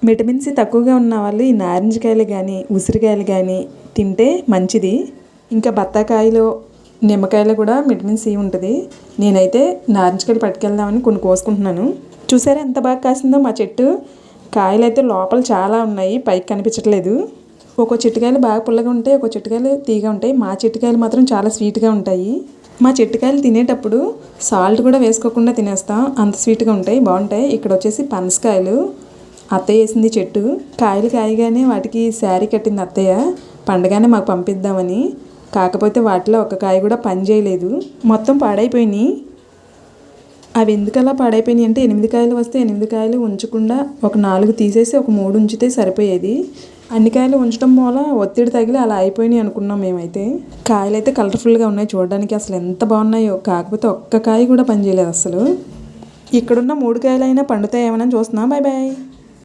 Vitamin C తక్కువగా ఉన్న వాళ్ళు ఈ నారింజకాయలు కానీ ఉసిరికాయలు కానీ తింటే మంచిది. ఇంకా బత్తాకాయలు నిమ్మకాయలు కూడా విటమిన్ సి ఉంటుంది. నేనైతే నారింజకాయలు పట్టుకెళ్దామని కొన్ని కోసుకుంటున్నాను. చూసారా ఎంత బాగా కాసిందో మా చెట్టు. కాయలు అయితే లోపల చాలా ఉన్నాయి, పైకి కనిపించట్లేదు. ఒక్కో చెట్టుకాయలు బాగా పుల్లగా ఉంటాయి, ఒక్కో చెట్టుకాయలు తీగా ఉంటాయి. మా చెట్టుకాయలు మాత్రం చాలా స్వీట్గా ఉంటాయి. మా చెట్టుకాయలు తినేటప్పుడు సాల్ట్ కూడా వేసుకోకుండా తినేస్తాం, అంత స్వీట్గా ఉంటాయి, బాగుంటాయి. ఇక్కడ వచ్చేసి పనసకాయలు అత్తయ్య వేసింది చెట్టు. కాయలు కాయగానే వాటికి శారీ కట్టింది అత్తయ్య, పండగానే మాకు పంపిద్దామని. కాకపోతే వాటిలో ఒక కాయ కూడా పని చేయలేదు, మొత్తం పాడైపోయినాయి. అవి ఎందుకలా పాడైపోయినాయి అంటే 8 కాయలు వస్తే 8 కాయలు ఉంచకుండా ఒక 4 తీసేసి ఒక 3 ఉంచితే సరిపోయేది. అన్ని కాయలు ఉంచడం వల్ల ఒత్తిడి తగిలి అలా అయిపోయినాయి అనుకున్నాం మేమైతే. కాయలు అయితే కలర్ఫుల్గా ఉన్నాయి చూడడానికి, అసలు ఎంత బాగున్నాయో. కాకపోతే ఒక్క కాయ కూడా పని చేయలేదు అసలు. ఇక్కడున్న 3 కాయలైనా పండుతాయేమని చూస్తున్నా. Bye bye.